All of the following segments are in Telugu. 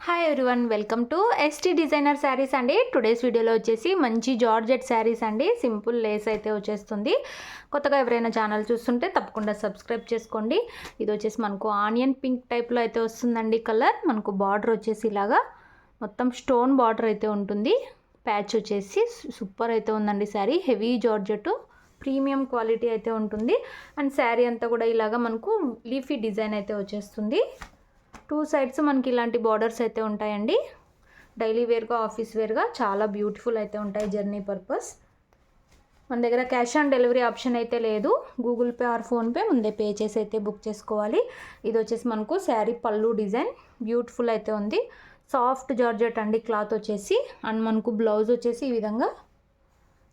Hi everyone, welcome to ST designer saris అండి. టుడేస్ వీడియోలో వచ్చేసి మంచి జార్జెట్ శారీస్ అండి. సింపుల్ లేస్ అయితే వచ్చేస్తుంది. కొత్తగా ఎవరైనా ఛానల్ చూస్తుంటే తప్పకుండా సబ్స్క్రైబ్ చేసుకోండి. ఇది వచ్చేసి మనకు ఆనియన్ పింక్ టైప్లో అయితే వస్తుందండి కలర్. మనకు బార్డర్ వచ్చేసి ఇలాగా మొత్తం స్టోన్ బార్డర్ అయితే ఉంటుంది. ప్యాచ్ వచ్చేసి సూపర్ అయితే ఉందండి sari. Heavy georgette premium quality అయితే ఉంటుంది. అండ్ శారీ అంతా కూడా ఇలాగా మనకు లీఫీ డిజైన్ అయితే వచ్చేస్తుంది. టూ సైడ్స్ మనకి ఇలాంటి బార్డర్స్ అయితే ఉంటాయండి. డైలీ వేర్గా ఆఫీస్ వేర్గా చాలా బ్యూటిఫుల్ అయితే ఉంటాయి జర్నీ పర్పస్. మన దగ్గర క్యాష్ ఆన్ డెలివరీ ఆప్షన్ అయితే లేదు. గూగుల్ పే ఆర్ ఫోన్పే ముందే పే చేసి అయితే బుక్ చేసుకోవాలి. ఇది వచ్చేసి మనకు శారీ పళ్ళు డిజైన్ బ్యూటిఫుల్ అయితే ఉంది. సాఫ్ట్ జార్జెట్ అండి క్లాత్ వచ్చేసి. అండ్ మనకు బ్లౌజ్ వచ్చేసి ఈ విధంగా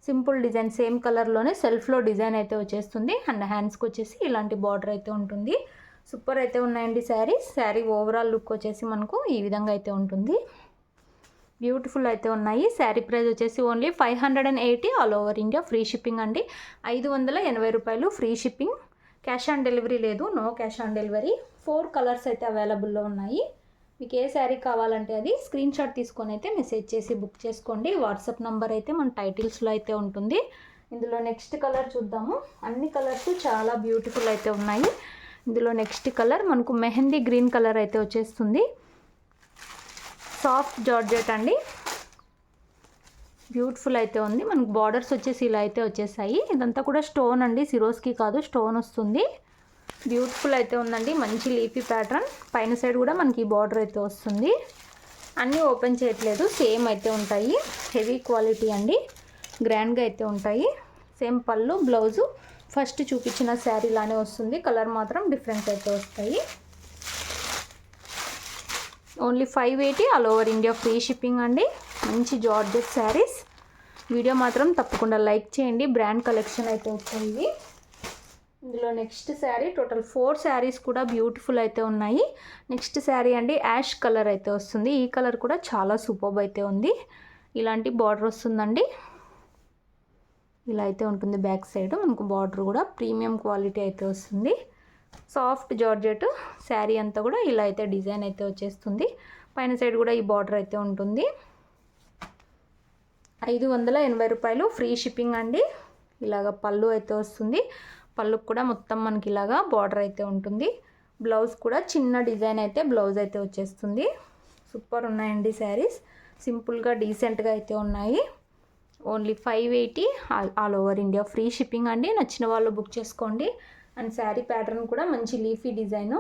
సింపుల్ డిజైన్ సేమ్ కలర్లోనే సెల్ఫ్లో డిజైన్ అయితే వచ్చేస్తుంది. అండ్ హ్యాండ్స్కి వచ్చేసి ఇలాంటి బార్డర్ అయితే ఉంటుంది. సూపర్ అయితే ఉన్నాయండి శారీ ఓవరాల్ లుక్ వచ్చేసి మనకు ఈ విధంగా అయితే ఉంటుంది. బ్యూటిఫుల్ అయితే ఉన్నాయి. శారీ ప్రైస్ వచ్చేసి only 580 all over India free shipping అండి. 580 రూపాయలు free shipping. Cash on delivery లేదు, no cash on delivery. 4 colours అయితే అవైలబుల్లో ఉన్నాయి. మీకు ఏ శారీ కావాలంటే అది స్క్రీన్ షాట్ తీసుకొని అయితే మెసేజ్ చేసి బుక్ చేసుకోండి. వాట్సాప్ నెంబర్ అయితే మన టైటిల్స్లో అయితే ఉంటుంది. ఇందులో నెక్స్ట్ కలర్ చూద్దాము. అన్ని కలర్స్ చాలా బ్యూటిఫుల్ అయితే ఉన్నాయి. ఇందులో నెక్స్ట్ కలర్ మనకు మెహందీ గ్రీన్ కలర్ అయితే వచ్చేస్తుంది. సాఫ్ట్ జార్జెట్ అండి, బ్యూటిఫుల్ అయితే ఉంది. మనకు బార్డర్స్ వచ్చేసి ఇలా అయితే వచ్చేసాయి. ఇదంతా కూడా స్టోన్ అండి, సిరోస్కి కాదు, స్టోన్ వస్తుంది. బ్యూటిఫుల్ అయితే ఉందండి. మంచి లీఫీ ప్యాటర్న్. పైన సైడ్ కూడా మనకి బార్డర్ అయితే వస్తుంది. అన్నీ ఓపెన్ చేయట్లేదు, సేమ్ అయితే ఉంటాయి. హెవీ క్వాలిటీ అండి, గ్రాండ్గా అయితే ఉంటాయి. సేమ్ పళ్ళు బ్లౌజు ఫస్ట్ చూపించిన శారీ లానే వస్తుంది. కలర్ మాత్రం డిఫరెంట్ అయితే వస్తాయి. Only 580 all over India free shipping అండి. మంచి జార్జెట్ శారీస్. వీడియో మాత్రం తప్పకుండా లైక్ చేయండి. బ్రాండ్ కలెక్షన్ అయితే వస్తుంది. ఇందులో నెక్స్ట్ శారీ టోటల్ 4 శారీస్ కూడా బ్యూటిఫుల్ అయితే ఉన్నాయి. నెక్స్ట్ శారీ అండి యాష్ కలర్ అయితే వస్తుంది. ఈ కలర్ కూడా చాలా సూపర్బ్ అయితే ఉంది. ఇలాంటి బార్డర్ వస్తుందండి. ఇలా అయితే ఉంటుంది. బ్యాక్ సైడ్ మనకు బార్డర్ కూడా ప్రీమియం క్వాలిటీ అయితే వస్తుంది. సాఫ్ట్ జార్జెట్ శారీ అంతా కూడా ఇలా అయితే డిజైన్ అయితే వచ్చేస్తుంది. పైన సైడ్ కూడా ఈ బార్డర్ అయితే ఉంటుంది. 580 రూపాయలు ఫ్రీ షిప్పింగ్ అండి. ఇలాగ పళ్ళు అయితే వస్తుంది. పళ్ళుకు కూడా మొత్తం మనకి ఇలాగా బార్డర్ అయితే ఉంటుంది. బ్లౌజ్ కూడా చిన్న డిజైన్ అయితే బ్లౌజ్ అయితే వచ్చేస్తుంది. సూపర్ ఉన్నాయండి శారీస్. సింపుల్గా డీసెంట్గా అయితే ఉన్నాయి. Only 580 all over India free shipping అండి. నచ్చిన వాళ్ళు బుక్ చేసుకోండి. అండ్ శారీ ప్యాటర్న్ కూడా మంచి లీఫీ డిజైను.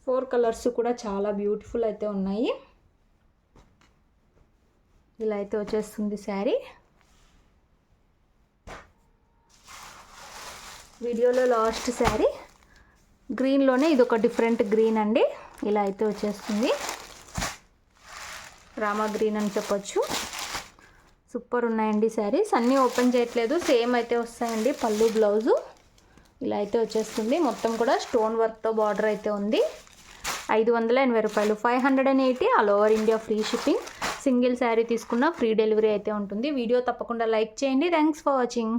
4 కలర్స్ కూడా చాలా బ్యూటిఫుల్ అయితే ఉన్నాయి. ఇలా అయితే వచ్చేస్తుంది శారీ. వీడియోలో లాస్ట్ శారీ గ్రీన్లోనే ఇది ఒక డిఫరెంట్ గ్రీన్ అండి. ఇలా అయితే వచ్చేస్తుంది. రామా గ్రీన్ అని చెప్పొచ్చు. సూపర్ ఉన్నాయండి శారీస్. అన్నీ ఓపెన్ చేయట్లేదు, సేమ్ అయితే వస్తాయండి. పళ్ళు బ్లౌజు ఇలా అయితే వచ్చేస్తుంది. మొత్తం కూడా స్టోన్ వర్క్తో బార్డర్ అయితే ఉంది. 580 రూపాయలు 580 all over India free shipping. Single sari తీసుకున్న ఫ్రీ డెలివరీ అయితే ఉంటుంది. వీడియో తప్పకుండా లైక్ చేయండి. Thanks for watching.